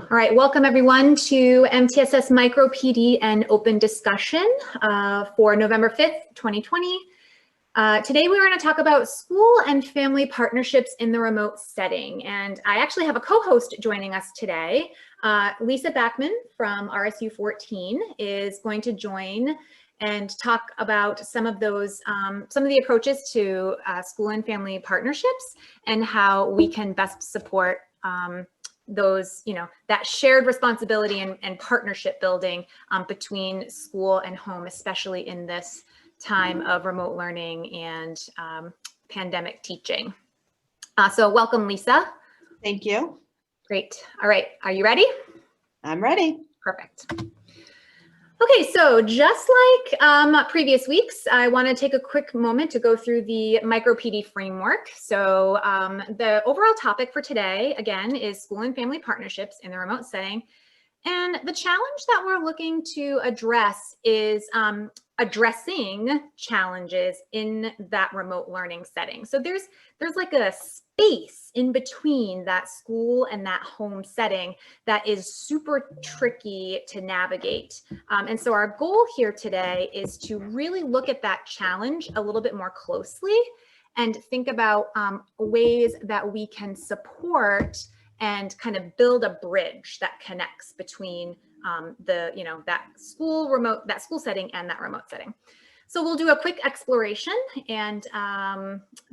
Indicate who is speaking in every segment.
Speaker 1: All right, welcome everyone to MTSS MicroPD and open discussion for November 5th, 2020. Today we're going to talk about school and family partnerships in the remote setting. And I actually have a co-host joining us today. Lisa Backman from RSU 14 is going to join and talk about some of those, some of the approaches to school and family partnerships and how we can best support those, that shared responsibility and partnership building between school and home, especially in this time of remote learning and pandemic teaching. So welcome, Lisa.
Speaker 2: Thank you.
Speaker 1: Great. All right. Are you ready?
Speaker 2: I'm ready.
Speaker 1: Perfect. Okay, so just like previous weeks, I want to take a quick moment to go through the MicroPD framework. So the overall topic for today, again, is school and family partnerships in the remote setting. And the challenge that we're looking to address is addressing challenges in that remote learning setting. So there's like a space in between that school and that home setting that is super tricky to navigate. And so our goal here today is to really look at that challenge a little bit more closely and think about ways that we can support and kind of build a bridge that connects between that school setting and that remote setting. So we'll do a quick exploration and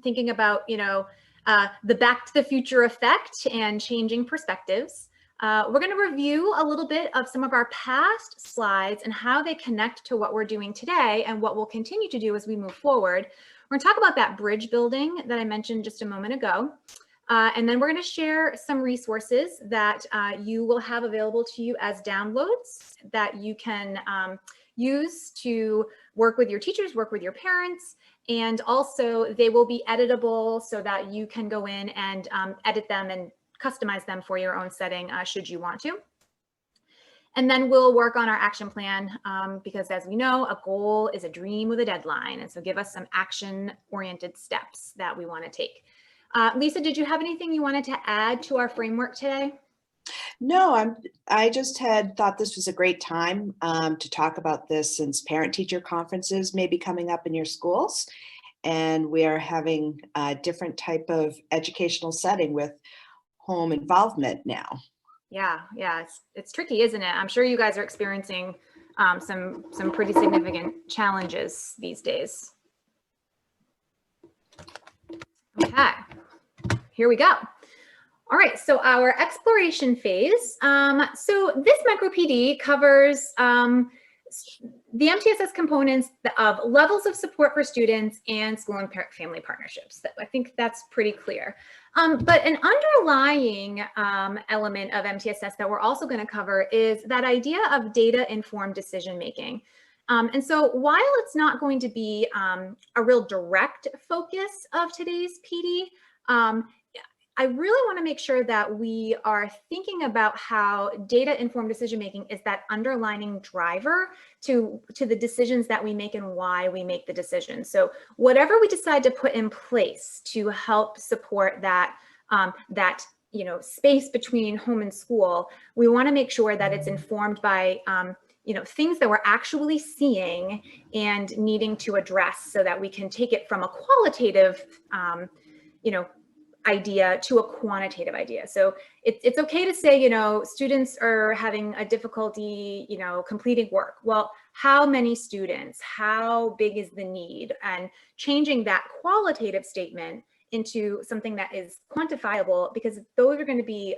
Speaker 1: thinking about, the back to the future effect and changing perspectives. We're going to review a little bit of some of our past slides and how they connect to what we're doing today and what we'll continue to do as we move forward. We're going to talk about that bridge building that I mentioned just a moment ago. And then we're going to share some resources that you will have available to you as downloads that you can use to work with your teachers, work with your parents, and also they will be editable so that you can go in and edit them and customize them for your own setting should you want to. And then we'll work on our action plan because as we know, a goal is a dream with a deadline. And so give us some action-oriented steps that we want to take. Lisa, did you have anything you wanted to add to our framework today?
Speaker 2: No, I just had thought this was a great time to talk about this since parent-teacher conferences may be coming up in your schools. And we are having a different type of educational setting with home involvement now.
Speaker 1: Yeah, it's tricky, isn't it? I'm sure you guys are experiencing some pretty significant challenges these days. Okay, here we go. All right, so our exploration phase. So this MicroPD covers the MTSS components of levels of support for students and school and family partnerships. I think that's pretty clear. But an underlying element of MTSS that we're also going to cover is that idea of data-informed decision-making. And so while it's not going to be a real direct focus of today's PD, I really want to make sure that we are thinking about how data-informed decision-making is that underlining driver to the decisions that we make and why we make the decisions. So whatever we decide to put in place to help support that, space between home and school, we want to make sure that it's informed by things that we're actually seeing and needing to address so that we can take it from a qualitative, idea to a quantitative idea. So it's okay to say, students are having a difficulty, completing work. Well, how many students, how big is the need? And changing that qualitative statement into something that is quantifiable, because those are going to be,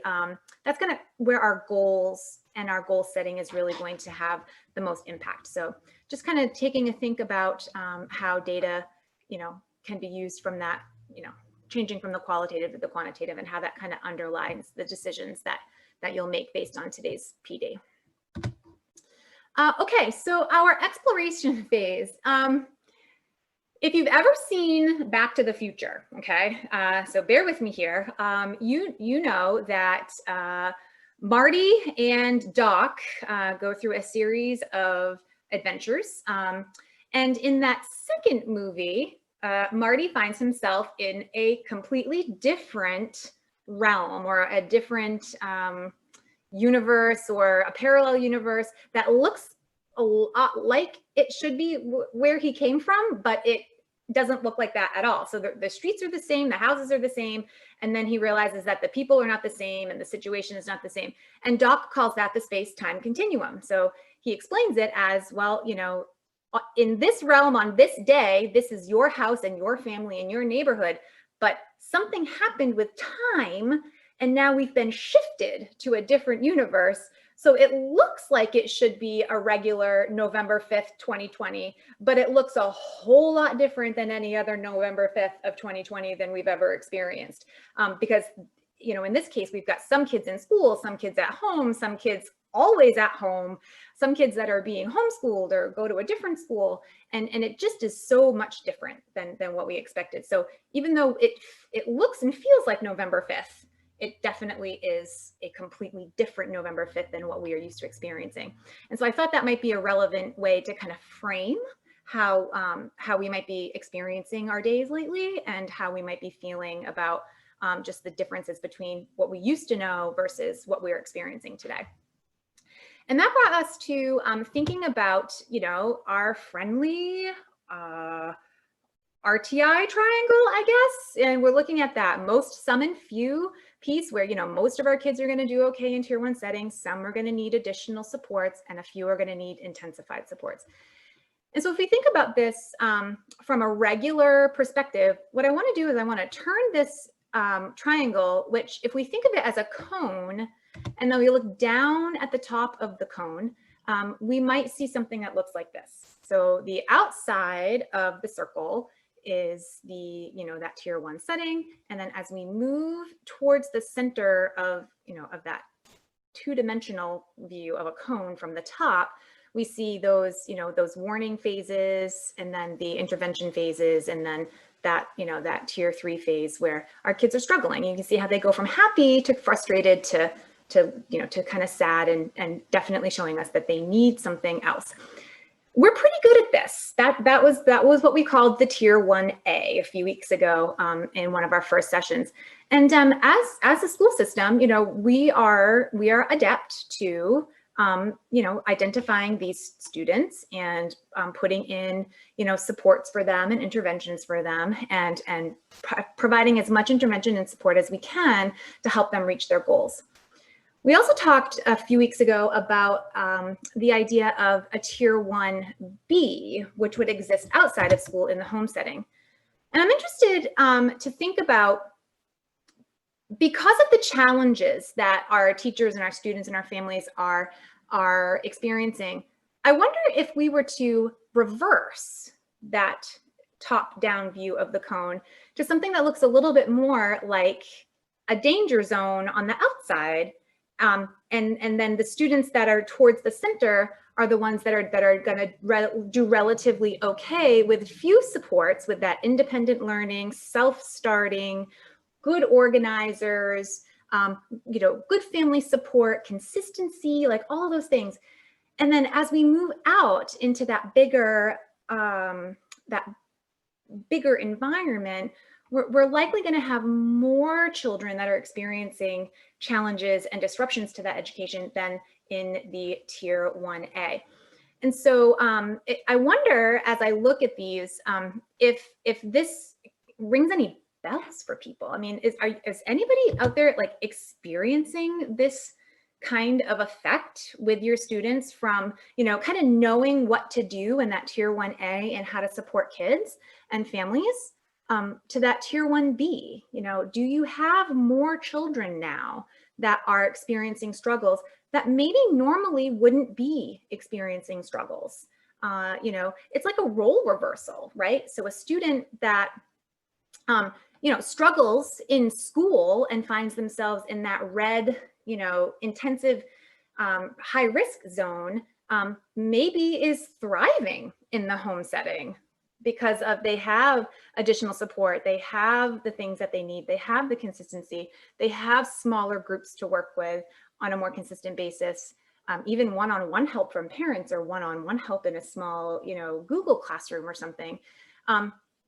Speaker 1: that's going to where our goals and our goal setting is really going to have the most impact. So just kind of taking a think about how data, can be used from that, changing from the qualitative to the quantitative and how that kind of underlines the decisions that you'll make based on today's PD. Okay, so our exploration phase. If you've ever seen Back to the Future, okay, so bear with me here. You know that Marty and Doc go through a series of adventures. And in that second movie, Marty finds himself in a completely different realm or a different universe or a parallel universe that looks a lot like it should be where he came from, but it doesn't look like that at all. So the streets are the same, the houses are the same, and then he realizes that the people are not the same and the situation is not the same. And Doc calls that the space-time continuum. So he explains it as, well, you know, in this realm on this day, this is your house and your family and your neighborhood, but something happened with time and now we've been shifted to a different universe. So it looks like it should be a regular November 5th, 2020, but it looks a whole lot different than any other November 5th of 2020 than we've ever experienced. Because, you know, in this case, we've got some kids in school, some kids at home, some kids always at home, some kids that are being homeschooled or go to a different school. And it just is so much different than what we expected. So even though it looks and feels like November 5th, it definitely is a completely different November 5th than what we are used to experiencing. And so I thought that might be a relevant way to kind of frame how we might be experiencing our days lately and how we might be feeling about just the differences between what we used to know versus what we're experiencing today. And that brought us to thinking about, you know, our friendly RTI triangle, I guess. And we're looking at that most, some, and few piece where, you know, most of our kids are going to do okay in tier 1 settings. Some are going to need additional supports and a few are going to need intensified supports. And so if we think about this from a regular perspective, what I want to do is I want to turn this triangle, which if we think of it as a cone, and then we look down at the top of the cone, we might see something that looks like this. So the outside of the circle is the, you know, that tier 1 setting. And then as we move towards the center of, you know, of that two-dimensional view of a cone from the top, we see those, you know, those warning phases and then the intervention phases and then that, you know, that tier 3 phase where our kids are struggling. You can see how they go from happy to frustrated to you know, to kind of sad and definitely showing us that they need something else. We're pretty good at this. That was what we called the tier 1A a few weeks ago in one of our first sessions. And as a school system, you know, we are adept to you know, identifying these students and putting in, you know, supports for them and interventions for them and providing as much intervention and support as we can to help them reach their goals. We also talked a few weeks ago about the idea of a tier 1B, which would exist outside of school in the home setting. And I'm interested to think about, because of the challenges that our teachers and our students and our families are experiencing, I wonder if we were to reverse that top-down view of the cone to something that looks a little bit more like a danger zone on the outside. And then the students that are towards the center are the ones that are going to do relatively okay with few supports, with that independent learning, self-starting, good organizers, you know, good family support, consistency, like all those things. And then as we move out into that bigger environment, we're likely going to have more children that are experiencing challenges and disruptions to that education than in the tier 1A. And so I wonder, as I look at these, if this rings any bells for people. I mean, is anybody out there like experiencing this kind of effect with your students from, you know, kind of knowing what to do in that tier 1A and how to support kids and families? To that tier 1B, you know, do you have more children now that are experiencing struggles that maybe normally wouldn't be experiencing struggles? You know, it's like a role reversal, right? So a student that, you know, struggles in school and finds themselves in that red, you know, intensive high risk zone, maybe is thriving in the home setting, because of they have additional support, they have the things that they need, they have the consistency, they have smaller groups to work with on a more consistent basis, even one-on-one help from parents or one-on-one help in a small, you know, Google Classroom or something,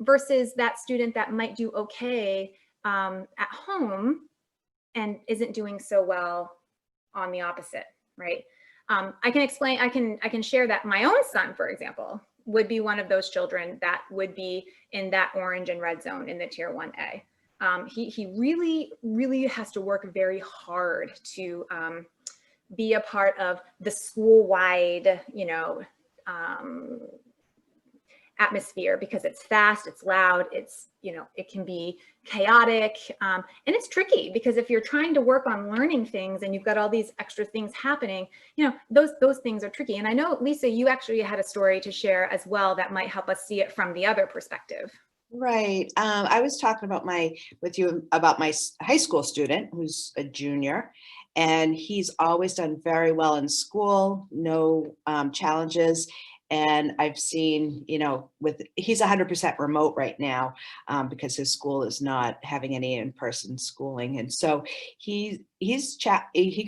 Speaker 1: versus that student that might do okay at home and isn't doing so well on the opposite, right? I can share that my own son, for example, would be one of those children that would be in that orange and red zone in the tier 1A. He really, really has to work very hard to be a part of the school-wide, atmosphere, because it's fast, it's loud, it's, it can be chaotic, and it's tricky because if you're trying to work on learning things and you've got all these extra things happening, those things are tricky. And I know, Lisa, you actually had a story to share as well that might help us see it from the other perspective.
Speaker 2: Right. I was talking with you about my high school student who's a junior, and he's always done very well in school, no challenges. And I've seen, he's 100% remote right now because his school is not having any in-person schooling. And so he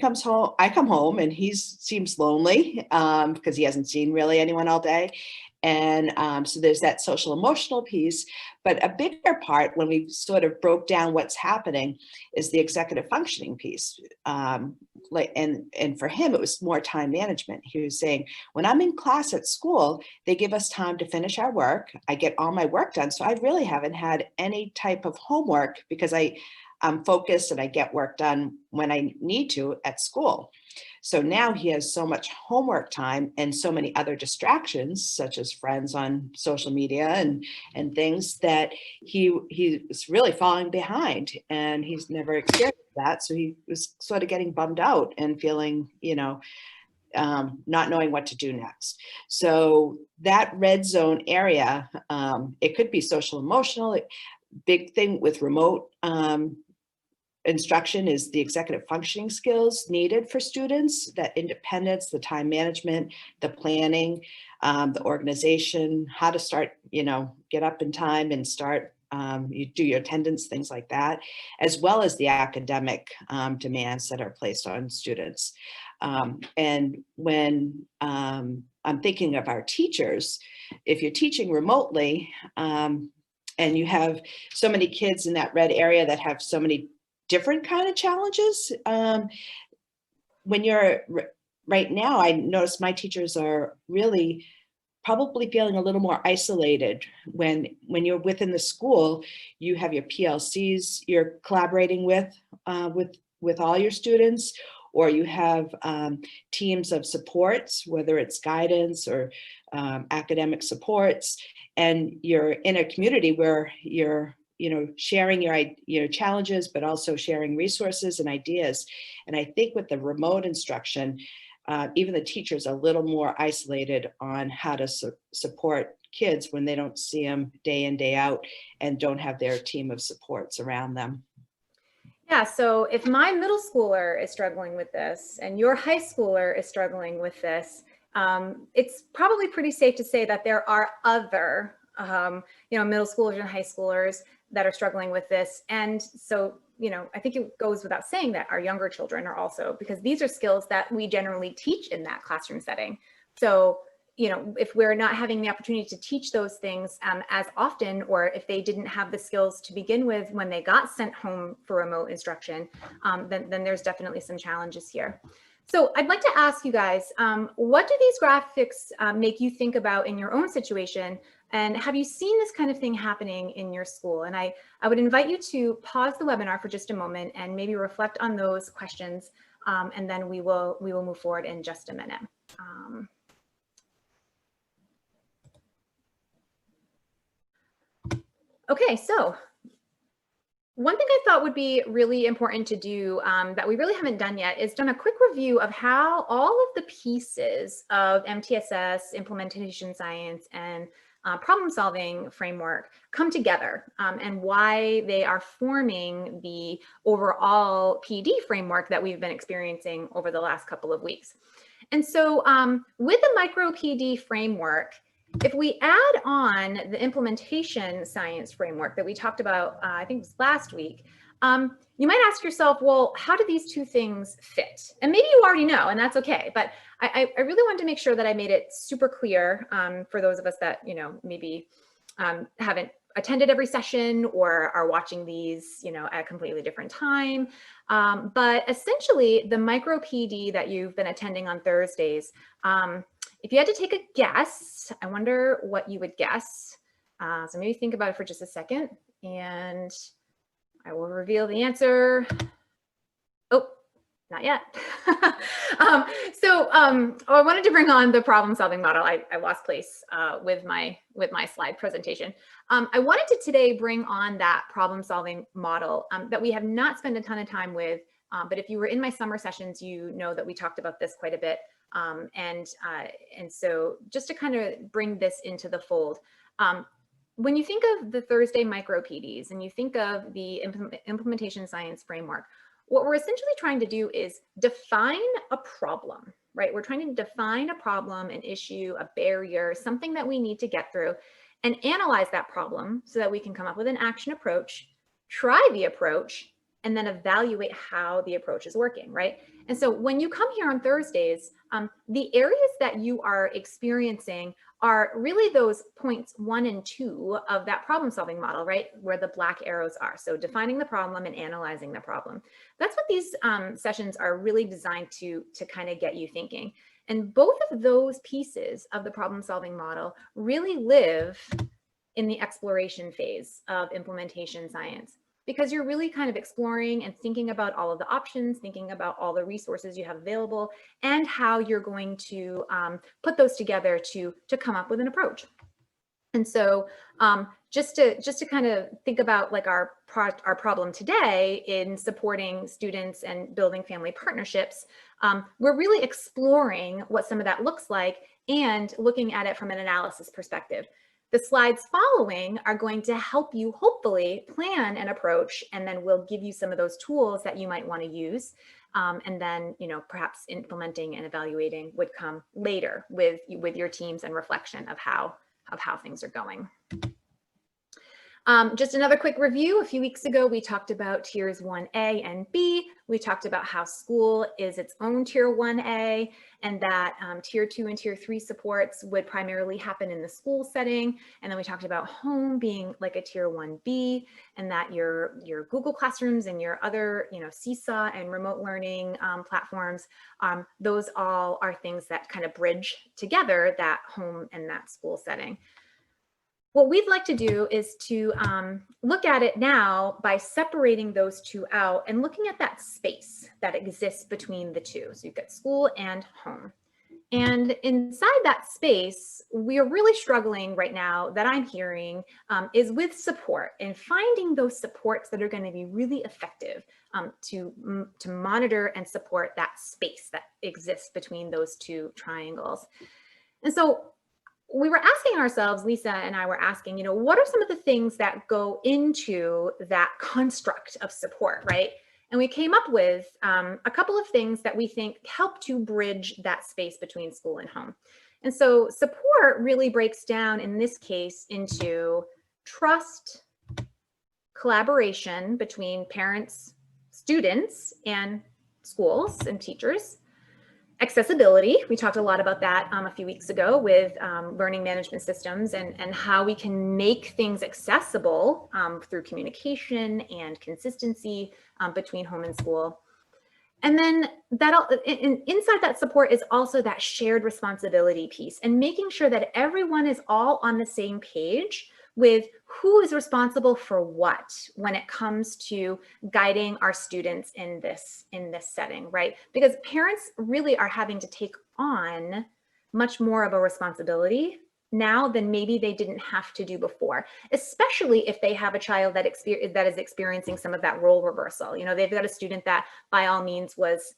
Speaker 2: comes home, I come home and he seems lonely because he hasn't seen really anyone all day. And so there's that social emotional piece, but a bigger part when we sort of broke down what's happening is the executive functioning piece. And for him, it was more time management. He was saying, when I'm in class at school, they give us time to finish our work. I get all my work done. So I really haven't had any type of homework because I'm focused and I get work done when I need to at school. So now he has so much homework time and so many other distractions, such as friends on social media and things, that he's really falling behind, and he's never experienced that. So he was sort of getting bummed out and feeling, not knowing what to do next. So that red zone area, it could be social emotional. Big thing with remote instruction is the executive functioning skills needed for students, that independence, the time management, the planning, the organization, how to start, get up in time and start, you do your attendance, things like that, as well as the academic demands that are placed on students. And when I'm thinking of our teachers, if you're teaching remotely and you have so many kids in that red area that have so many different kind of challenges. When you're right now, I notice my teachers are really probably feeling a little more isolated. When you're within the school, you have your PLCs you're collaborating with all your students, or you have teams of supports, whether it's guidance or academic supports, and you're in a community where you're sharing your challenges, but also sharing resources and ideas. And I think with the remote instruction, even the teachers are a little more isolated on how to support kids when they don't see them day in, day out, and don't have their team of supports around them.
Speaker 1: Yeah, so if my middle schooler is struggling with this and your high schooler is struggling with this, it's probably pretty safe to say that there are other middle schoolers and high schoolers that are struggling with this. And so, I think it goes without saying that our younger children are also, because these are skills that we generally teach in that classroom setting. So, if we're not having the opportunity to teach those things as often, or if they didn't have the skills to begin with when they got sent home for remote instruction, then there's definitely some challenges here. So I'd like to ask you guys, what do these graphics make you think about in your own situation? And have you seen this kind of thing happening in your school? And I would invite you to pause the webinar for just a moment and maybe reflect on those questions, and then we will move forward in just a minute. Okay, so one thing I thought would be really important to do that we really haven't done yet is done a quick review of how all of the pieces of MTSS, implementation science, and problem solving framework come together and why they are forming the overall PD framework that we've been experiencing over the last couple of weeks. And so with the MicroPD framework, if we add on the implementation science framework that we talked about, I think it was last week, you might ask yourself, well, how do these two things fit? And maybe you already know, and that's okay. But I really wanted to make sure that I made it super clear for those of us that, maybe haven't attended every session or are watching these, at a completely different time. But essentially, the MicroPD that you've been attending on Thursdays, if you had to take a guess, I wonder what you would guess. So maybe think about it for just a second, and I will reveal the answer. Oh, not yet. I wanted to bring on the problem-solving model. I lost place with my slide presentation. I wanted to today bring on that problem-solving model that we have not spent a ton of time with, but if you were in my summer sessions, you know that we talked about this quite a bit. And so just to kind of bring this into the fold, when you think of the Thursday MicroPDs and you think of the implementation science framework, what we're essentially trying to do is define a problem, right? We're trying to define a problem, an issue, a barrier, something that we need to get through, and analyze that problem so that we can come up with an action approach, try the approach, and then evaluate how the approach is working, right? And so when you come here on Thursdays, the areas that you are experiencing are really those points 1 and 2 of that problem solving model, right? Where the black arrows are. So defining the problem and analyzing the problem. That's what these sessions are really designed to kind of get you thinking. And both of those pieces of the problem solving model really live in the exploration phase of implementation science, because you're really kind of exploring and thinking about all of the options, thinking about all the resources you have available, and how you're going to put those together to come up with an approach. And so just to kind of think about like our problem today in supporting students and building family partnerships, we're really exploring what some of that looks like and looking at it from an analysis perspective. The slides following are going to help you hopefully plan an approach, and then we'll give you some of those tools that you might want to use. And then, perhaps implementing and evaluating would come later with your teams and reflection of how things are going. Just another quick review. A few weeks ago, we talked about tiers 1A and B. We talked about how school is its own tier 1A, and that tier 2 and tier 3 supports would primarily happen in the school setting. And then we talked about home being like a tier 1B, and that your Google Classrooms and your other, Seesaw and remote learning platforms, those all are things that kind of bridge together that home and that school setting. What we'd like to do is to look at it now by separating those two out and looking at that space that exists between the two. So you've got school and home. And inside that space, we are really struggling right now, that I'm hearing, is with support and finding those supports that are going to be really effective to monitor and support that space that exists between those two triangles. And so we were asking ourselves, Lisa and I were asking, what are some of the things that go into that construct of support, right? And we came up with a couple of things that we think help to bridge that space between school and home. And so support really breaks down in this case into trust, collaboration between parents, students, and schools and teachers. Accessibility, we talked a lot about that a few weeks ago with learning management systems and how we can make things accessible through communication and consistency between home and school. And then inside that support is also that shared responsibility piece, and making sure that everyone is all on the same page with who is responsible for what when it comes to guiding our students in this setting, right? Because parents really are having to take on much more of a responsibility now than maybe they didn't have to do before, especially if they have a child that is experiencing some of that role reversal. They've got a student that by all means was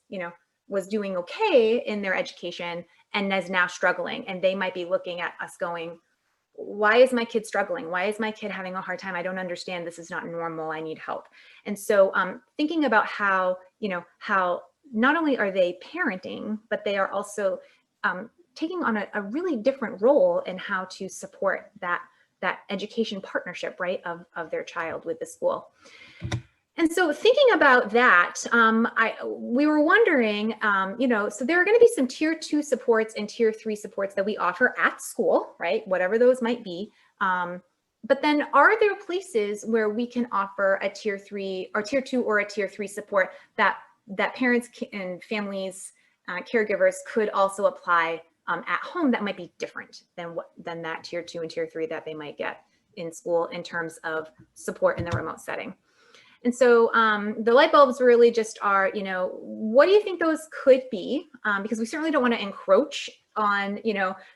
Speaker 1: doing okay in their education and is now struggling, and they might be looking at us going, why is my kid struggling? Why is my kid having a hard time? I don't understand. This is not normal. I need help. And so thinking about how not only are they parenting, but they are also taking on a really different role in how to support that education partnership, right, of their child with the school. And so thinking about that, we were wondering, so there are going to be some tier 2 supports and tier 3 supports that we offer at school, right? Whatever those might be. But But then are there places where we can offer a tier 3 or tier 2 or a tier 3 support that parents and families, caregivers could also apply at home that might be different than that tier 2 and tier 3 that they might get in school in terms of support in the remote setting? And so the light bulbs really just are, what do you think those could be? Because we certainly don't want to encroach on,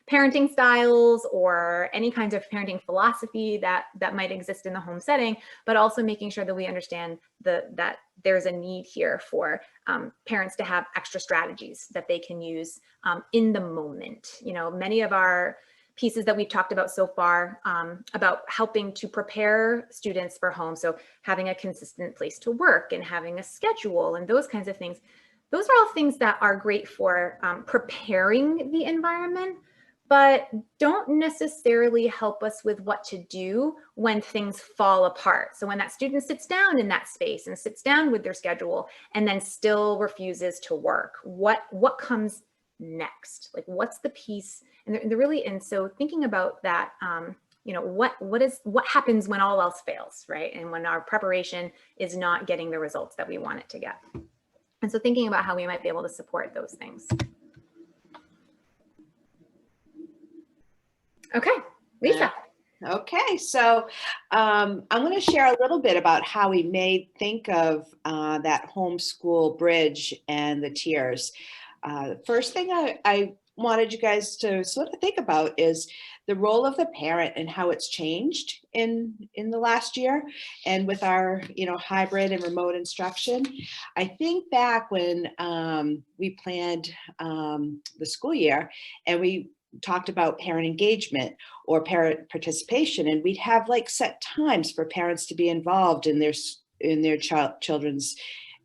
Speaker 1: parenting styles or any kinds of parenting philosophy that might exist in the home setting, but also making sure that we understand that there's a need here for parents to have extra strategies that they can use in the moment. Many of our pieces that we've talked about so far about helping to prepare students for home. So having a consistent place to work and having a schedule and those kinds of things. Those are all things that are great for preparing the environment, but don't necessarily help us with what to do when things fall apart. So when that student sits down in that space and sits down with their schedule and then still refuses to work, what comes next? Like, what's the piece? And they're really, and so thinking about that, what happens when all else fails, right? And when our preparation is not getting the results that we want it to get. And so thinking about how we might be able to support those things. Okay, Lisa.
Speaker 2: Okay, so I'm going to share a little bit about how we may think of that homeschool bridge and the tiers. The first thing I wanted you guys to sort of think about is the role of the parent and how it's changed in the last year, and with our hybrid and remote instruction. I think back when we planned the school year and we talked about parent engagement or parent participation, and we'd have like set times for parents to be involved in their children's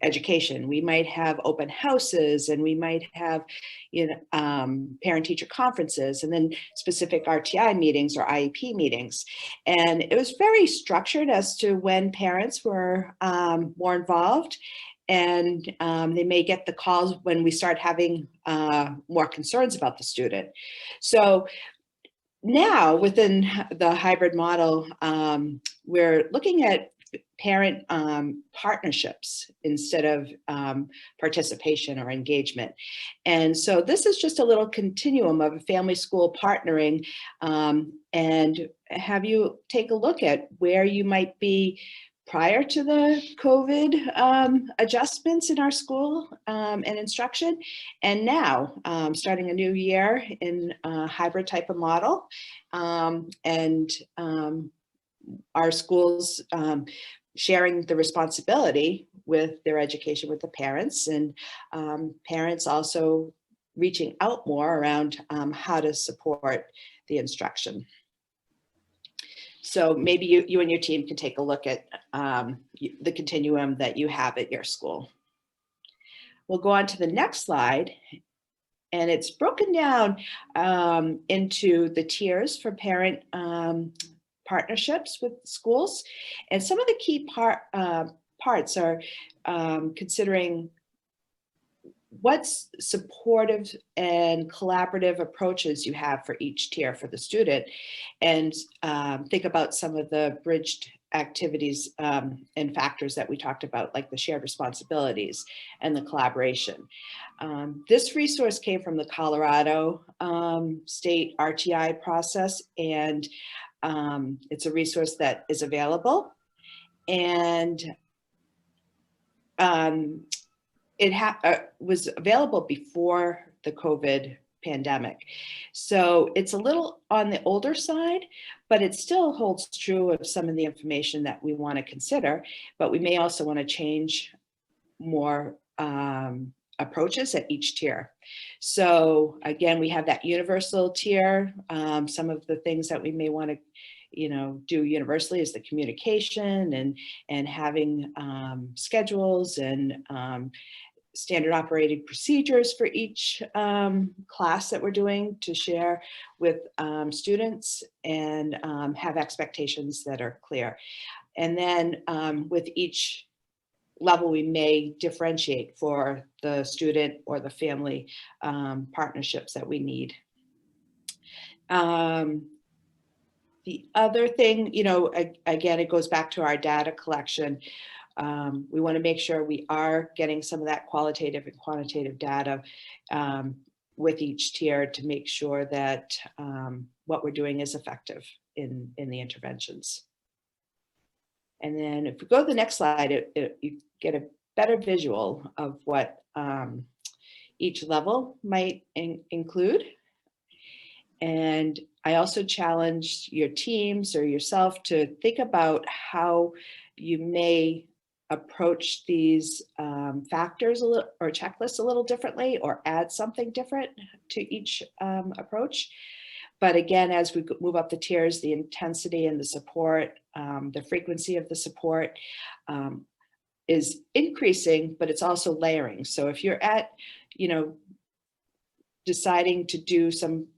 Speaker 2: education. We might have open houses, and we might have parent-teacher conferences, and then specific RTI meetings or IEP meetings. And it was very structured as to when parents were more involved, and they may get the calls when we start having more concerns about the student. So now within the hybrid model, we're looking at parent partnerships instead of participation or engagement. And so this is just a little continuum of a family school partnering, and have you take a look at where you might be prior to the COVID adjustments in our school and instruction, and now starting a new year in a hybrid type of model, and our schools sharing the responsibility with their education with the parents, and parents also reaching out more around how to support the instruction. So maybe you and your team can take a look at the continuum that you have at your school. We'll go on to the next slide, and it's broken down into the tiers for parent partnerships with schools. And some of the key parts are considering what's supportive and collaborative approaches you have for each tier for the student, and think about some of the bridged activities and factors that we talked about, like the shared responsibilities and the collaboration. This resource came from the Colorado state RTI process, and it's a resource that is available, and it was available before the COVID pandemic. So it's a little on the older side, but it still holds true of some of the information that we want to consider, but we may also want to change more approaches at each tier. So again, we have that universal tier. Some of the things that we may want to do universally is the communication and having schedules and standard operating procedures for each class that we're doing to share with students, and have expectations that are clear. And then with each level, we may differentiate for the student or the family partnerships that we need. The other thing, again, it goes back to our data collection. We want to make sure we are getting some of that qualitative and quantitative data with each tier to make sure that what we're doing is effective in the interventions. And then if we go to the next slide, you get a better visual of what each level might include. And I also challenge your teams or yourself to think about how you may approach these factors or checklists a little differently, or add something different to each approach. But again, as we move up the tiers, the intensity and the support, the frequency of the support is increasing, but it's also layering. So if you're at, deciding to do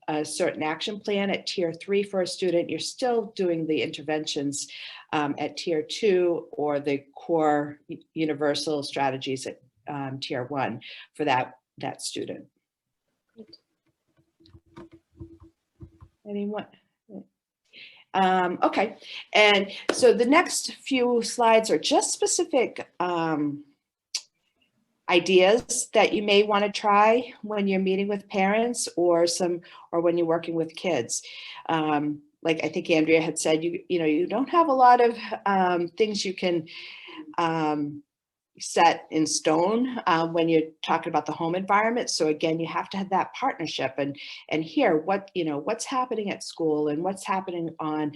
Speaker 2: a certain action plan at tier 3 for a student, you're still doing the interventions at tier 2 or the core universal strategies at tier 1 for that student. Anyone? Okay, and so the next few slides are just specific ideas that you may want to try when you're meeting with parents or when you're working with kids. Like I think Andrea had said, you don't have a lot of things you can set in stone when you're talking about the home environment. So again, you have to have that partnership and hear what's happening at school and what's happening on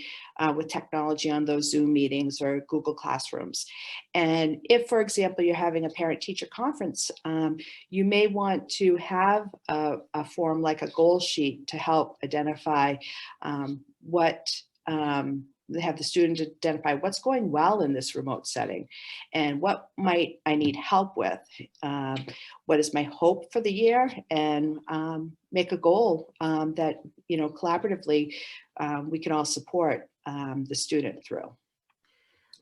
Speaker 2: with technology on those Zoom meetings or Google Classrooms. And if, for example, you're having a parent-teacher conference, you may want to have a form like a goal sheet to help identify have the student identify what's going well in this remote setting and what might I need help with, what is my hope for the year, and make a goal that collaboratively we can all support the student through.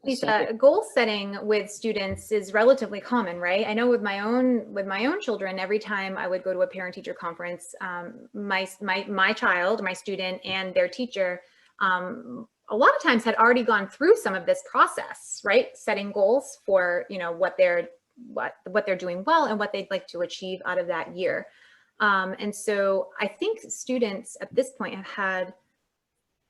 Speaker 1: Lisa, goal setting with students is relatively common, right? I know with my own children, every time I would go to a parent-teacher conference, my child, my student, and their teacher a lot of times had already gone through some of this process, right? Setting goals for, what they're doing well and what they'd like to achieve out of that year. And so I think students at this point have had,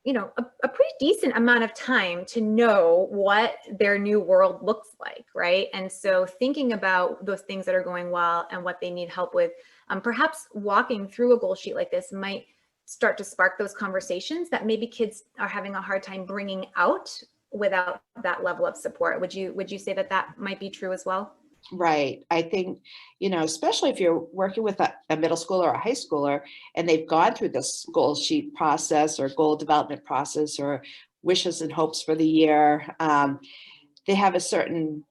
Speaker 1: a pretty decent amount of time to know what their new world looks like, right? And so thinking about those things that are going well and what they need help with, perhaps walking through a goal sheet like this might start to spark those conversations that maybe kids are having a hard time bringing out without that level of support. Would you say that might be true as well?
Speaker 2: Right. I think, especially if you're working with a middle schooler or a high schooler and they've gone through this goal sheet process or goal development process or wishes and hopes for the year, they have a certain,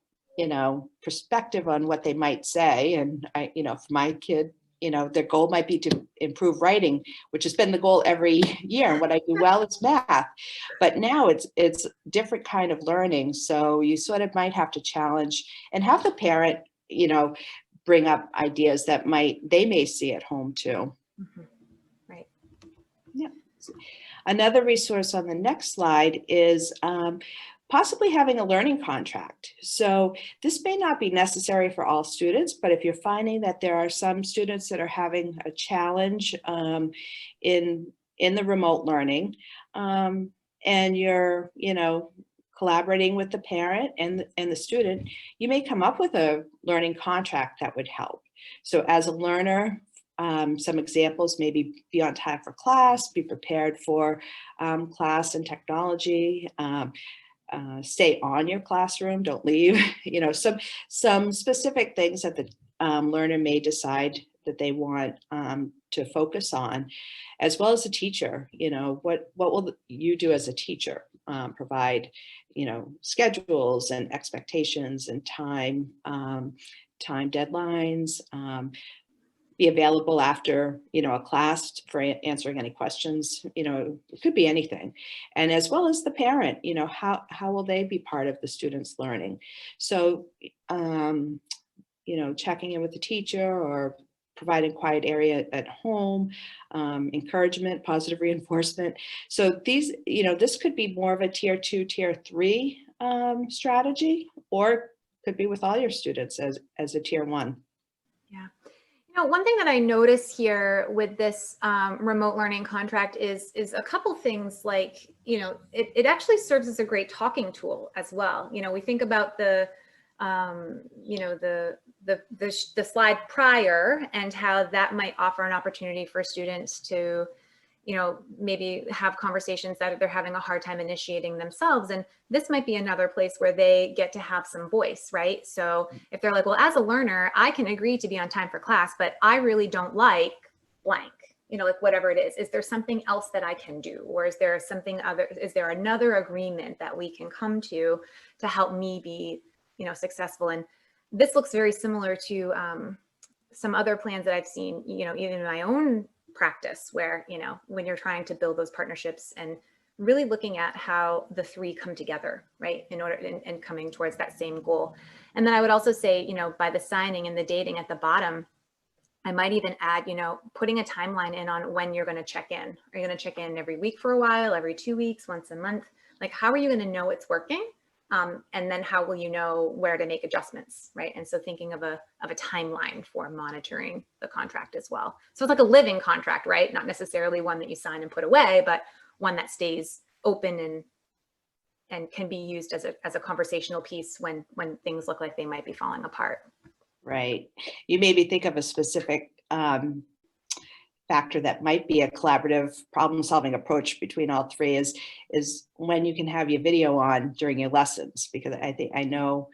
Speaker 2: perspective on what they might say. And for my kid, their goal might be to improve writing, which has been the goal every year. And what I do well is math. But now it's different kind of learning. So you sort of might have to challenge and have the parent, bring up ideas that they may see at home too.
Speaker 1: Mm-hmm. Right.
Speaker 2: Yeah. Another resource on the next slide is possibly having a learning contract. So this may not be necessary for all students, but if you're finding that there are some students that are having a challenge in the remote learning, and you're, collaborating with the parent and the student, you may come up with a learning contract that would help. So as a learner, some examples, maybe be on time for class, be prepared for class and technology, stay on your classroom, don't leave, some specific things that the learner may decide that they want to focus on, as well as a teacher. What will you do as a teacher? Provide, schedules and expectations and time deadlines, be available after, a class for answering any questions, it could be anything. And as well as the parent, how will they be part of the student's learning? So, checking in with the teacher or providing quiet area at home, encouragement, positive reinforcement. So these, this could be more of a tier 2, tier 3 strategy, or could be with all your students as a tier 1.
Speaker 1: Yeah. One thing that I notice here with this remote learning contract is a couple things like, it actually serves as a great talking tool as well. We think about the slide prior and how that might offer an opportunity for students to, maybe have conversations that they're having a hard time initiating themselves. And this might be another place where they get to have some voice, right? So if they're like, well, as a learner, I can agree to be on time for class, but I really don't like blank, like whatever it is there something else that I can do? Or is there something other, is there another agreement that we can come to help me be, successful? And this looks very similar to some other plans that I've seen, even in my own practice, where, when you're trying to build those partnerships and really looking at how the three come together, right, in order and coming towards that same goal. And then I would also say, by the signing and the dating at the bottom, I might even add, putting a timeline in on when you're going to check in. Are you going to check in every week for a while, every 2 weeks, once a month? Like, how are you going to know it's working? And then how will you know where to make adjustments, right? And so thinking of a timeline for monitoring the contract as well. So it's like a living contract, right? Not necessarily one that you sign and put away, but one that stays open and can be used as a conversational piece when things look like they might be falling apart.
Speaker 2: Right. You made me think of a specific factor that might be a collaborative problem-solving approach between all three is when you can have your video on during your lessons, because I know,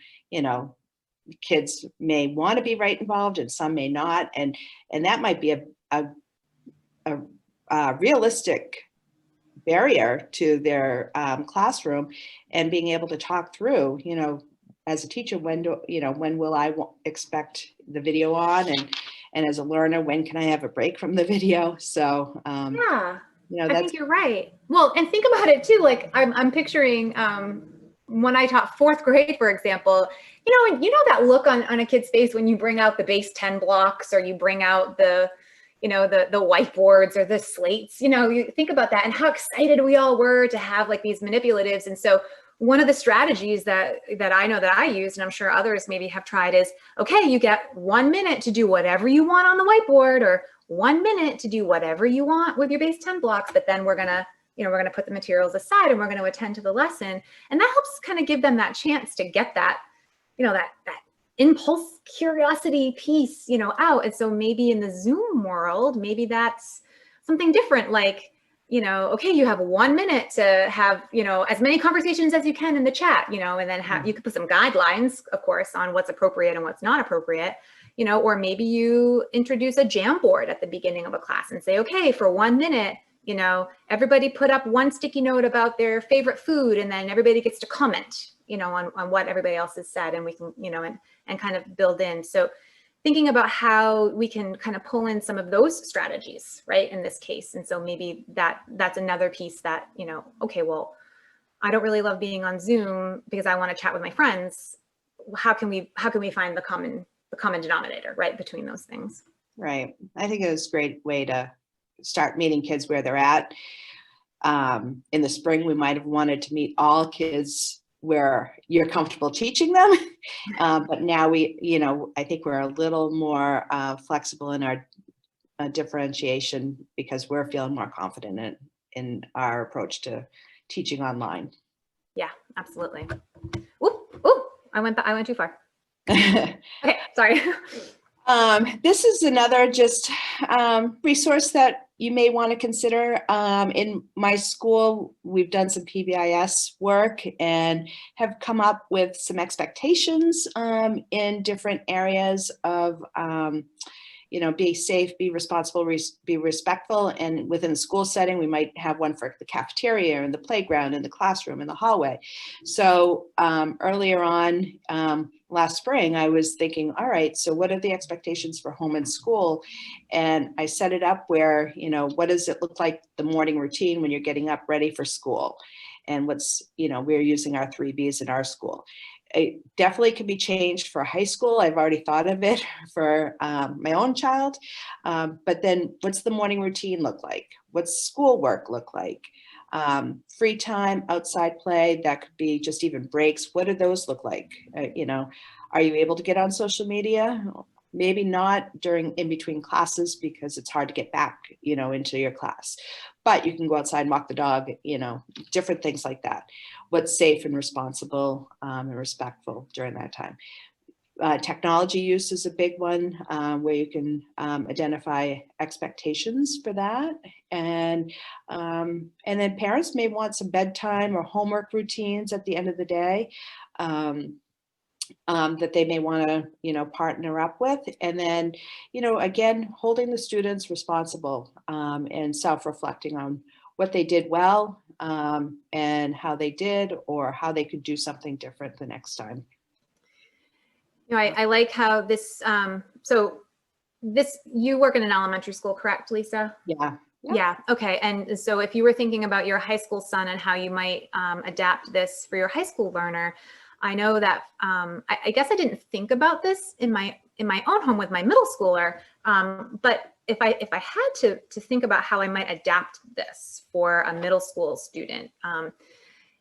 Speaker 2: kids may want to be right involved and some may not, and that might be a realistic barrier to their classroom, and being able to talk through, as a teacher, when will I expect the video on, and as a learner, when can I have a break from the video? So
Speaker 1: yeah, I think you're right. Well, and think about it too. Like I'm picturing when I taught 4th grade, for example, that look on a kid's face when you bring out the base 10 blocks, or you bring out the whiteboards or the slates. You think about that and how excited we all were to have like these manipulatives. And so one of the strategies that I know that I use, and I'm sure others maybe have tried, is, okay, you get 1 minute to do whatever you want on the whiteboard, or 1 minute to do whatever you want with your base 10 blocks, but then we're gonna put the materials aside and we're gonna attend to the lesson. And that helps kind of give them that chance to get that, that impulse curiosity piece, out. And so maybe in the Zoom world, maybe that's something different, like, okay, you have 1 minute to have, as many conversations as you can in the chat, and then you could put some guidelines, of course, on what's appropriate and what's not appropriate, or maybe you introduce a Jamboard at the beginning of a class and say, okay, for 1 minute, everybody put up one sticky note about their favorite food, and then everybody gets to comment, on what everybody else has said, and we can, and kind of build in. So thinking about how we can kind of pull in some of those strategies, right, in this case. And so maybe that's another piece that, okay, well, I don't really love being on Zoom because I want to chat with my friends. How can we find the common denominator, right, between those things?
Speaker 2: Right. I think it was a great way to start meeting kids where they're at. In the spring, we might have wanted to meet all kids where you're comfortable teaching them. But now I think we're a little more flexible in our differentiation, because we're feeling more confident in our approach to teaching online.
Speaker 1: Yeah, absolutely. Ooh, I went too far. Okay, sorry.
Speaker 2: This is another just resource that you may want to consider. In my school, we've done some PBIS work and have come up with some expectations in different areas of be safe, be responsible, be respectful. And within the school setting, we might have one for the cafeteria and the playground and the classroom and the hallway. So earlier on last spring, I was thinking, all right, so what are the expectations for home and school? And I set it up where, what does it look like the morning routine when you're getting up ready for school? And we're using our 3 Bs in our school. it definitely can be changed for high school. I've already thought of it for my own child. But then what's the morning routine look like? What's schoolwork look like? Free time, outside play, that could be just even breaks. What do those look like? You know, are you able to get on social media? Maybe not in between classes because it's hard to get back, you know, into your class, but you can go outside and walk the dog, you know, different things like that. What's safe and responsible and respectful during that time. Technology use is a big one where you can identify expectations for that. And then parents may want some bedtime or homework routines at the end of the day. That they may want to, you know, partner up with. And then, you know, again, holding the students responsible and self-reflecting on what they did well and how they did, or how they could do something different the next time.
Speaker 1: You know, I like how this, you work in an elementary school, correct, Lisa?
Speaker 2: Yeah.
Speaker 1: Yeah. Okay. And so if you were thinking about your high school son and how you might adapt this for your high school learner, I know that I guess I didn't think about this in my own home with my middle schooler, but if I had to think about how I might adapt this for a middle school student,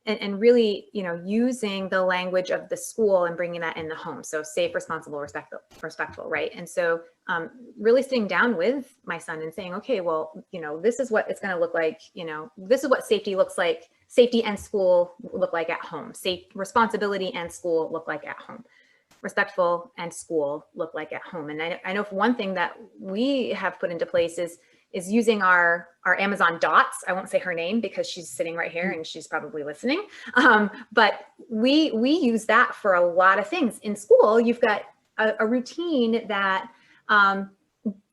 Speaker 1: and really, you know, using the language of the school and bringing that in the home. So safe, responsible, respectful, right? And so really sitting down with my son and saying, okay, well, you know, this is what it's going to look like. You know, this is what safety looks like. Safety and school look like at home. Safe, responsibility and school look like at home. Respectful and school look like at home. And I know for one thing that we have put into place is using our Amazon dots. I won't say her name because she's sitting right here and she's probably listening. But we use that for a lot of things. In school, you've got a routine that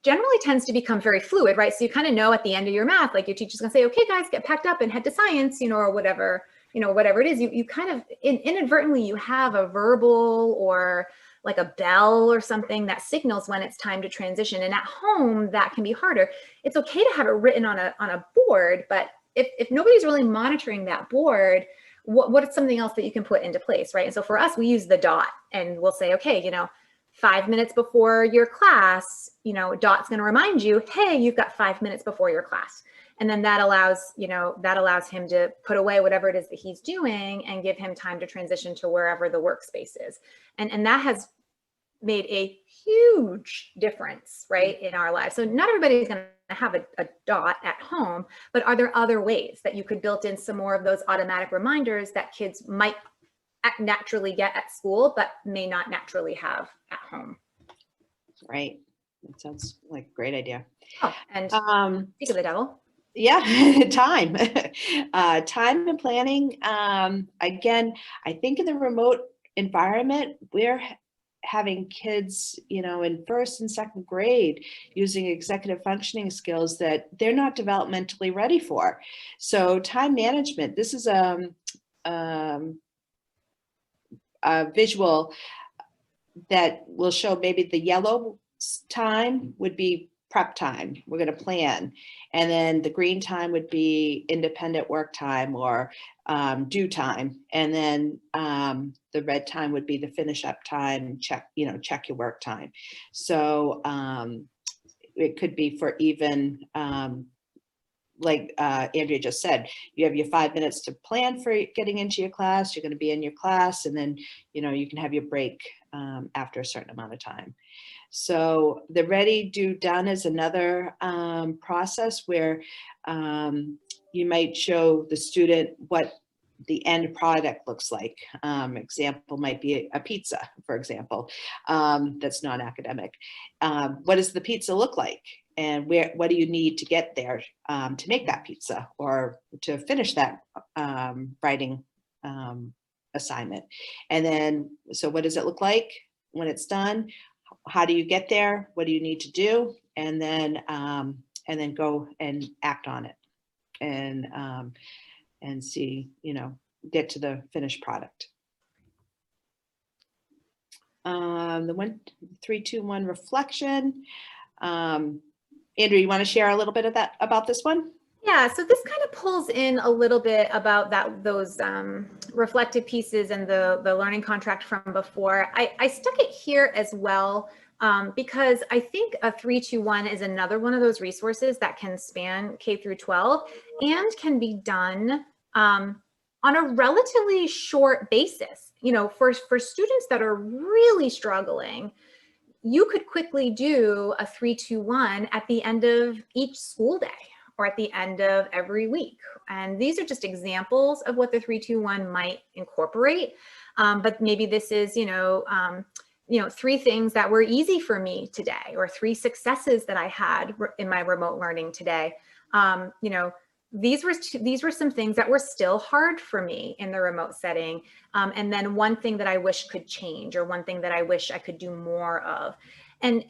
Speaker 1: generally tends to become very fluid, right? So you kind of know at the end of your math, like your teacher's gonna say, okay, guys, get packed up and head to science, you know, or whatever, you know, whatever it is, you kind of inadvertently, you have a verbal or like a bell or something that signals when it's time to transition. And at home, that can be harder. It's okay to have it written on a board, but if nobody's really monitoring that board, what is something else that you can put into place, right? And so for us, we use the dot, and we'll say, okay, you know, 5 minutes before your class, you know, dot's going to remind you, hey, you've got 5 minutes before your class. And then that allows, you know, that allows him to put away whatever it is that he's doing and give him time to transition to wherever the workspace is. And that has made a huge difference, right, in our lives. So not everybody's going to have a dot at home, but are there other ways that you could build in some more of those automatic reminders that kids might naturally get at school, but may not naturally have at home? Right.
Speaker 2: That sounds like a great idea.
Speaker 1: Oh, and speak of the devil.
Speaker 2: Yeah, time. Time and planning. Again, I think in the remote environment, we're having kids, you know, in first and second grade using executive functioning skills that they're not developmentally ready for. So time management, this is a visual that will show maybe the yellow time would be prep time. We're going to plan. And then the green time would be independent work time or due time. And then the red time would be the finish up time, check your work time. So it could be for even like Andrea just said, you have your 5 minutes to plan for getting into your class. You're going to be in your class, and then, you know, you can have your break after a certain amount of time. So the ready, do, done is another process where you might show the student what the end product looks like. Example might be a pizza, for example, that's non-academic. What does the pizza look like? And what do you need to get there to make that pizza or to finish that writing assignment? And then, so what does it look like when it's done? How do you get there? What do you need to do? And then go and act on it and see, you know, get to the finished product. The 1, 3, 2, 1 reflection. Andrew, you want to share a little bit of that about this one?
Speaker 1: Yeah, so this kind of pulls in a little bit about those reflective pieces and the learning contract from before. I stuck it here as well because I think a 3-2-1 is another one of those resources that can span K through 12 and can be done on a relatively short basis. You know, for students that are really struggling, you could quickly do a 3-2-1 at the end of each school day or at the end of every week. And these are just examples of what the 3-2-1 might incorporate. But maybe this is, 3 things that were easy for me today, or 3 successes that I had in my remote learning today. These were some things that were still hard for me in the remote setting. And then one thing that I wish could change, or one thing that I wish I could do more of. And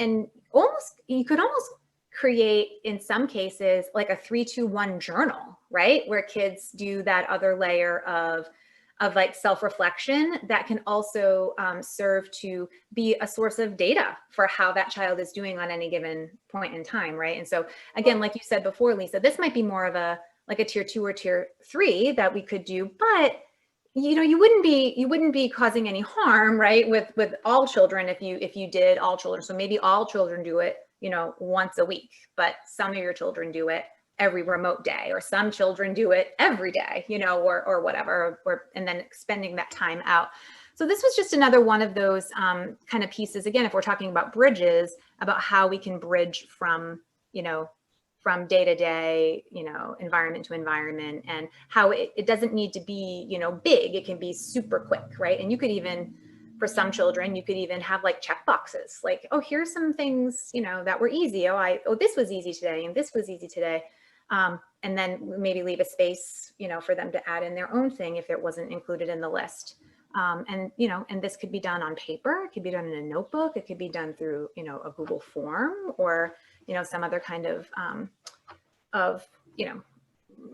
Speaker 1: you could almost create, in some cases, like a 3-2-1 journal, right? Where kids do that other layer of like self-reflection that can also serve to be a source of data for how that child is doing on any given point in time, right? And so again, like you said before, Lisa, this might be more of a tier 2 or tier 3 that we could do, but you wouldn't be causing any harm, right, with all children if you did all children. So maybe all children do it, once a week, but some of your children do it every remote day, or some children do it every day, or whatever, and then spending that time out. So this was just another one of those kind of pieces, again, if we're talking about bridges, about how we can bridge from day to day, environment to environment, and how it doesn't need to be, big. It can be super quick, right? And you could even, for some children, you could even have like check boxes, like, oh, here's some things, that were easy. This was easy today, and this was easy today. And then maybe leave a space, for them to add in their own thing if it wasn't included in the list. And this could be done on paper, it could be done in a notebook, it could be done through, a Google form, or, some other kind of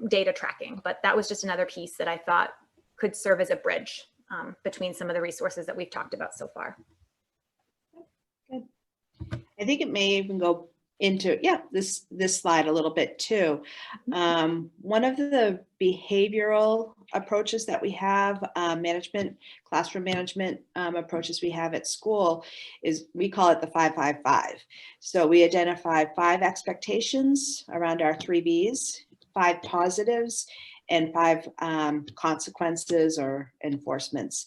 Speaker 1: data tracking. But that was just another piece that I thought could serve as a bridge between some of the resources that we've talked about so far.
Speaker 2: Good. I think it may even go into, this slide a little bit too. One of the behavioral approaches that we have, classroom management approaches we have at school, is we call it the 5-5-5. So we identify 5 expectations around our 3 Bs, 5 positives, and 5 consequences or enforcements.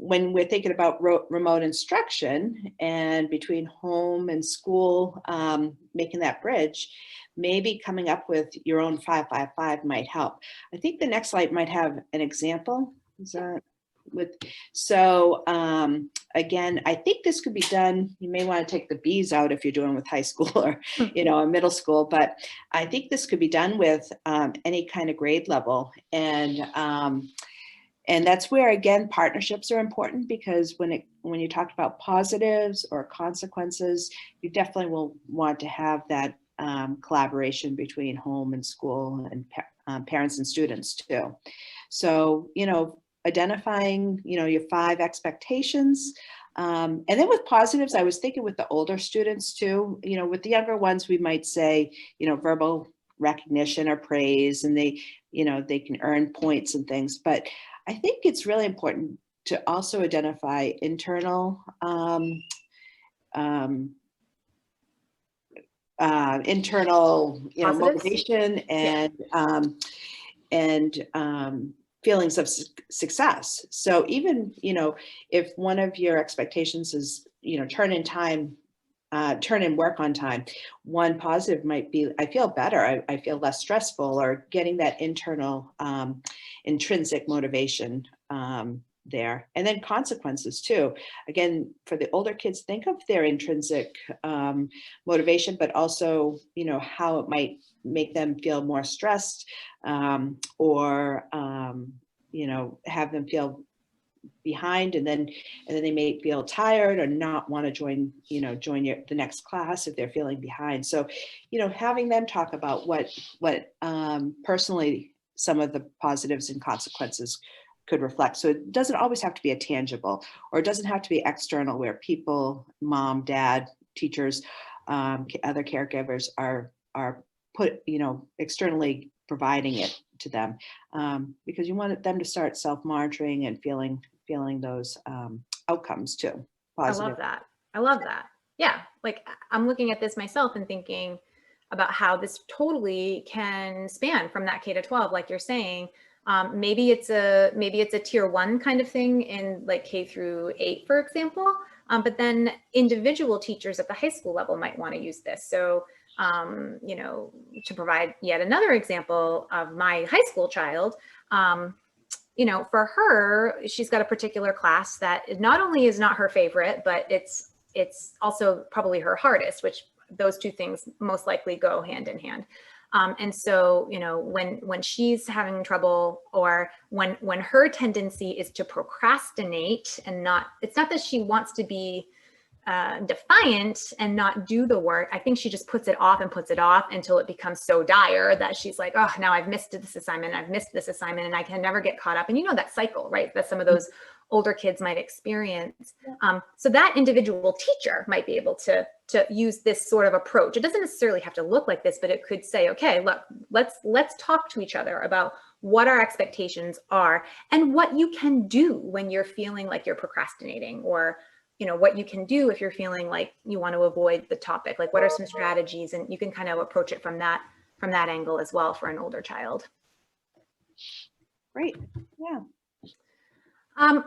Speaker 2: When we're thinking about remote instruction and between home and school, making that bridge, maybe coming up with your own 5-5-5 might help. I think the next slide might have an example. Again, I think this could be done. You may want to take the B's out if you're doing with high school or, or middle school, but I think this could be done with any kind of grade level. And that's where, again, partnerships are important, because when you talk about positives or consequences, you definitely will want to have that collaboration between home and school, and parents and students too. So, identifying, your 5 expectations. And then with positives, I was thinking with the older students too, with the younger ones, we might say, verbal recognition or praise, and they can earn points and things. But I think it's really important to also identify internal motivation and feelings of success. So even if one of your expectations is turn in work on time, one positive might be, I feel better, I feel less stressful, or getting that internal intrinsic motivation there. And then consequences too. Again, for the older kids, think of their intrinsic motivation, but also, how it might make them feel more stressed, or, have them feel behind, and then they may feel tired or not want to join the next class if they're feeling behind. So, having them talk about what personally some of the positives and consequences could reflect. So it doesn't always have to be a tangible, or it doesn't have to be external, where people, mom, dad, teachers, other caregivers are put, externally providing it to them, because you want them to start self-monitoring and feeling those outcomes too. Positive.
Speaker 1: I love that. I love that. Yeah, like I'm looking at this myself and thinking about how this totally can span from that K to 12, like you're saying. Maybe it's a tier 1 kind of thing in like K through 8, for example. But then individual teachers at the high school level might want to use this. So, to provide yet another example of my high school child, for her, she's got a particular class that not only is not her favorite, but it's also probably her hardest, which those two things most likely go hand in hand. And so, when she's having trouble, or when her tendency is to procrastinate and it's not that she wants to be defiant and not do the work. I think she just puts it off and puts it off until it becomes so dire that she's like, oh, now I've missed this assignment, and I can never get caught up. And that cycle, right? That some of those older kids might experience. So that individual teacher might be able to use this sort of approach. It doesn't necessarily have to look like this, but it could say, okay, look, let's talk to each other about what our expectations are and what you can do when you're feeling like you're procrastinating, or what you can do if you're feeling like you want to avoid the topic. Like, what are some strategies? And you can kind of approach it from that angle as well for an older child.
Speaker 2: Great. Yeah.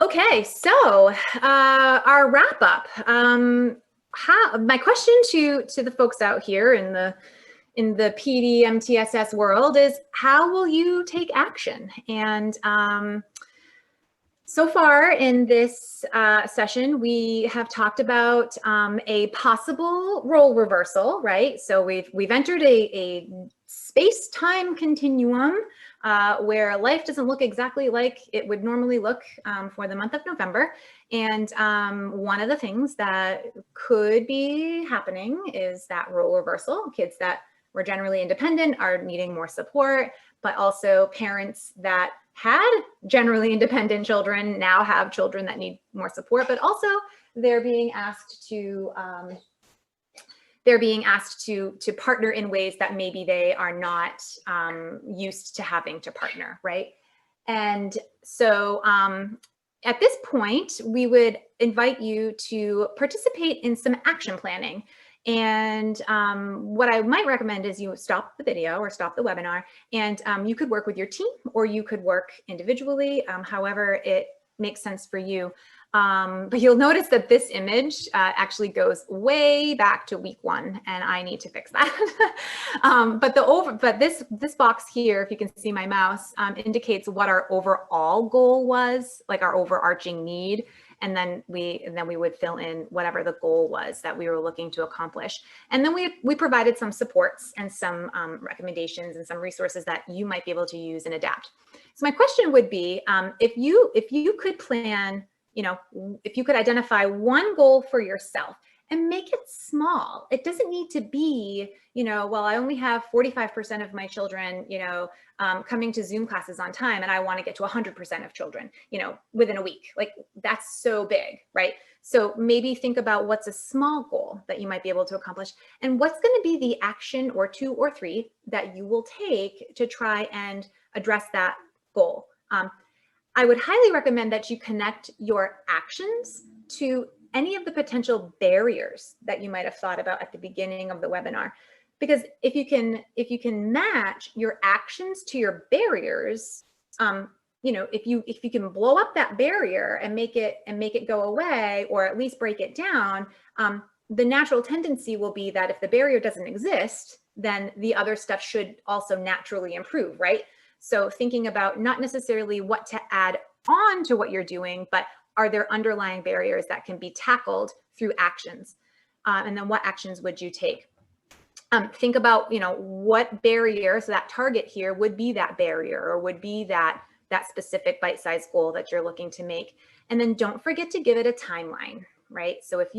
Speaker 1: Okay, so our wrap up. My question to the folks out here in the PD MTSS world is, how will you take action? And so far in this session, we have talked about a possible role reversal, right? So we've entered a space-time continuum where life doesn't look exactly like it would normally look for the month of November. And one of the things that could be happening is that role reversal. Kids that were generally independent are needing more support, but also parents that had generally independent children now have children that need more support, but also they're being asked to partner in ways that maybe they are not used to having to partner, right? And so at this point, we would invite you to participate in some action planning. And what I might recommend is you stop the video or stop the webinar, and you could work with your team, or you could work individually, however it makes sense for you. But you'll notice that this image actually goes way back to week 1, and I need to fix that. But this box here, if you can see my mouse, indicates what our overall goal was, like our overarching need. And then we would fill in whatever the goal was that we were looking to accomplish. And then we provided some supports and some recommendations and some resources that you might be able to use and adapt. So my question would be, if you could plan, if you could identify one goal for yourself and make it small. It doesn't need to be, well, I only have 45% of my children, coming to Zoom classes on time, and I want to get to 100% of children, within a week. Like, that's so big, right? So maybe think about what's a small goal that you might be able to accomplish, and what's going to be the action or 2 or 3 that you will take to try and address that goal. I would highly recommend that you connect your actions to any of the potential barriers that you might have thought about at the beginning of the webinar. Because if you can match your actions to your barriers, if you can blow up that barrier and make it go away, or at least break it down, the natural tendency will be that if the barrier doesn't exist, then the other stuff should also naturally improve, right? So thinking about not necessarily what to add on to what you're doing, but are there underlying barriers that can be tackled through actions? And then what actions would you take? Think about, what barrier, so that target here would be that barrier, or would be that specific bite-sized goal that you're looking to make. And then don't forget to give it a timeline, right? So if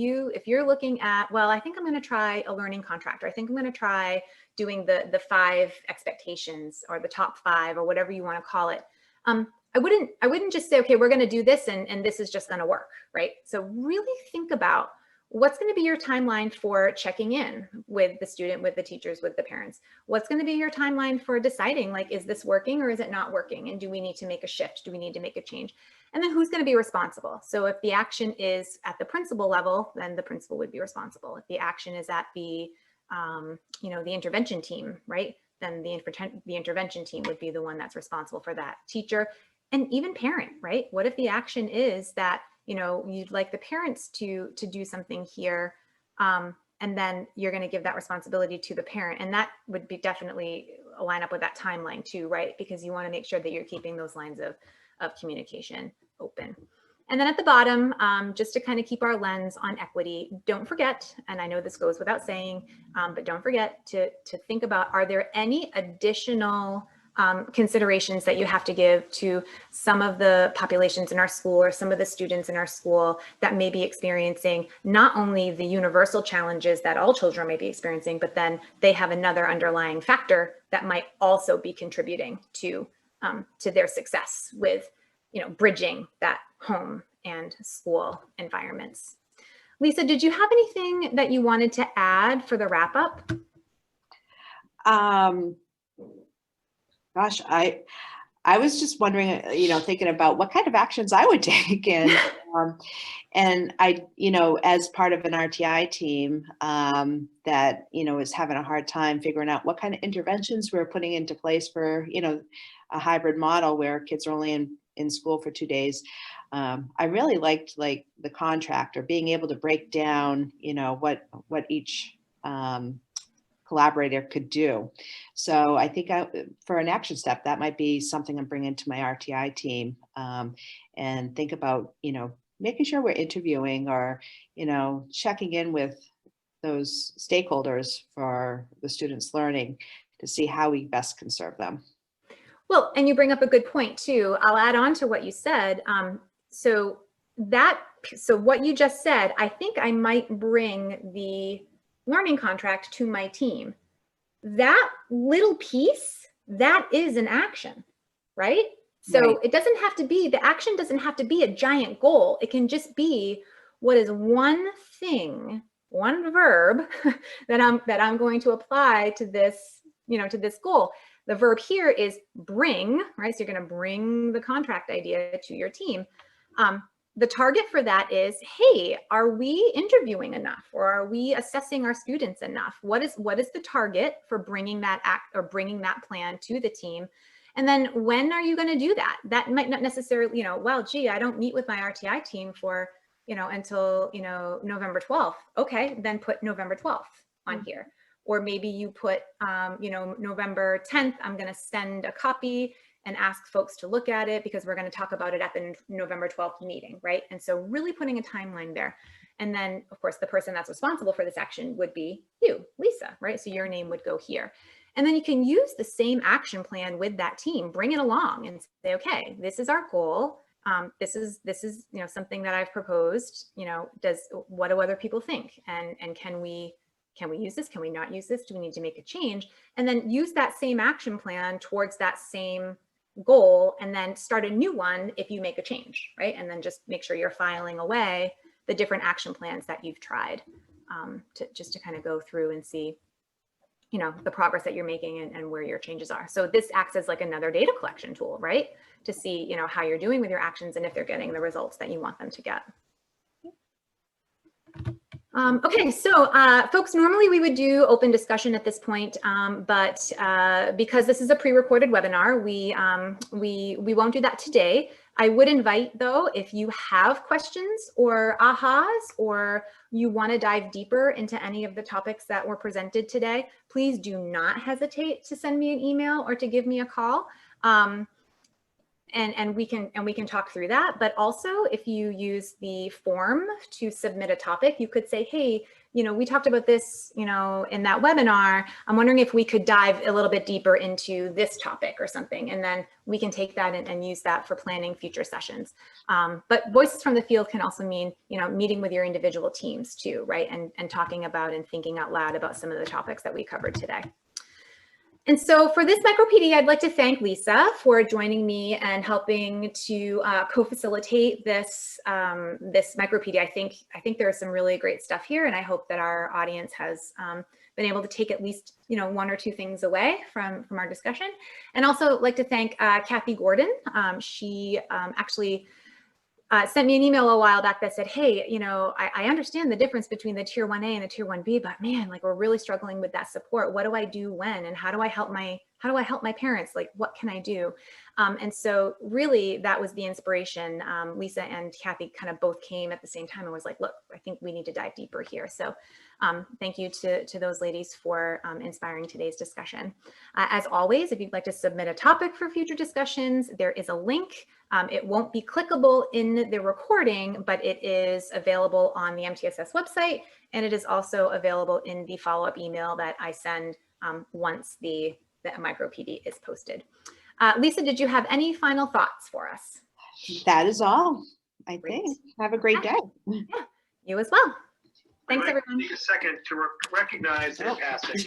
Speaker 1: you're looking at, well, I think I'm going to try a learning contract, or I think I'm going to try doing the 5 expectations, or the top 5, or whatever you want to call it. I wouldn't just say, okay, we're going to do this and this is just going to work, right? So really think about What's going to be your timeline for checking in with the student, with the teachers, with the parents? What's going to be your timeline for deciding, like, is this working or is it not working? And do we need to make a shift? Do we need to make a change? And then who's going to be responsible? So if the action is at the principal level, then the principal would be responsible. If the action is at the, the intervention team, right? Then the intervention team would be the one that's responsible for that. Teacher and even parent, right? What if the action is that, you'd like the parents to do something here, and then you're going to give that responsibility to the parent, and that would be definitely line up with that timeline too, right? Because you want to make sure that you're keeping those lines of communication open. And then at the bottom, just to kind of keep our lens on equity, don't forget, and I know this goes without saying, but don't forget to think about, are there any additional considerations that you have to give to some of the populations in our school or some of the students in our school that may be experiencing not only the universal challenges that all children may be experiencing, but then they have another underlying factor that might also be contributing to their success with, bridging that home and school environments. Lisa, did you have anything that you wanted to add for the wrap up?
Speaker 2: Gosh, I was just wondering, thinking about what kind of actions I would take, and I, as part of an RTI team that, is having a hard time figuring out what kind of interventions we're putting into place for, a hybrid model where kids are only in school for 2 days. I really liked the contract, or being able to break down, what each collaborator could do. So I think for an action step, that might be something I'm bringing to my RTI team, and think about, making sure we're interviewing or, checking in with those stakeholders for the students' learning to see how we best can serve them.
Speaker 1: Well, and you bring up a good point too. I'll add on to what you said. So what you just said, I think I might bring the learning contract to my team. That little piece, that is an action, right? So
Speaker 2: Right.
Speaker 1: It doesn't have to be, the action doesn't have to be a giant goal. It can just be, what is one thing, one verb that I'm going to apply to this, to this goal. The verb here is bring, right? So you're going to bring the contract idea to your team. The target for that is, hey, are we interviewing enough, or are we assessing our students enough? What is the target for bringing that bringing that plan to the team? And then when are you going to do that? That might not necessarily, well, gee, I don't meet with my RTI team for, until, November 12th. Okay, then put November 12th on here. Or maybe you put, November 10th, I'm going to send a copy and ask folks to look at it because we're going to talk about it at the November 12th meeting, right? And so really putting a timeline there. And then, of course, the person that's responsible for this action would be you, Lisa, right? So your name would go here. And then you can use the same action plan with that team, bring it along and say, okay, this is our goal. This is something that I've proposed. What do other people think? And can we use this? Can we not use this? Do we need to make a change? And then use that same action plan towards that same goal, and then start a new one if you make a change, right? And then just make sure you're filing away the different action plans that you've tried, to kind of go through and see, the progress that you're making and where your changes are. So this acts as like another data collection tool, right? To see, how you're doing with your actions and if they're getting the results that you want them to get. Okay, so folks, normally we would do open discussion at this point, but because this is a pre-recorded webinar, we won't do that today. I would invite, though, if you have questions or ahas, or you want to dive deeper into any of the topics that were presented today, please do not hesitate to send me an email or to give me a call. And we can talk through that. But also, if you use the form to submit a topic, you could say, hey, we talked about this, in that webinar. I'm wondering if we could dive a little bit deeper into this topic or something. And then we can take that and use that for planning future sessions. But voices from the field can also mean, meeting with your individual teams too, right? And talking about and thinking out loud about some of the topics that we covered today. And so for this MicroPD, I'd like to thank Lisa for joining me and helping to co-facilitate this this MicroPD. I think there is some really great stuff here, and I hope that our audience has been able to take at least one or two things away from our discussion. And also like to thank Kathy Gordon. She actually sent me an email a while back that said, hey, I understand the difference between the tier 1A and the tier 1B, but man, like we're really struggling with that support. What do I do when, and how do I help my parents? Like, what can I do? And so really that was the inspiration. Lisa and Kathy kind of both came at the same time and was like, look, I think we need to dive deeper here. So thank you to those ladies for inspiring today's discussion. As always, if you'd like to submit a topic for future discussions, there is a link. It won't be clickable in the recording, but it is available on the MTSS website, and it is also available in the follow-up email that I send once the MicroPD is posted. Lisa, did you have any final thoughts for us?
Speaker 2: That is all, I think. Have a great day.
Speaker 1: Yeah, you as well. Thanks, everyone.
Speaker 3: Take a second to recognize their passing.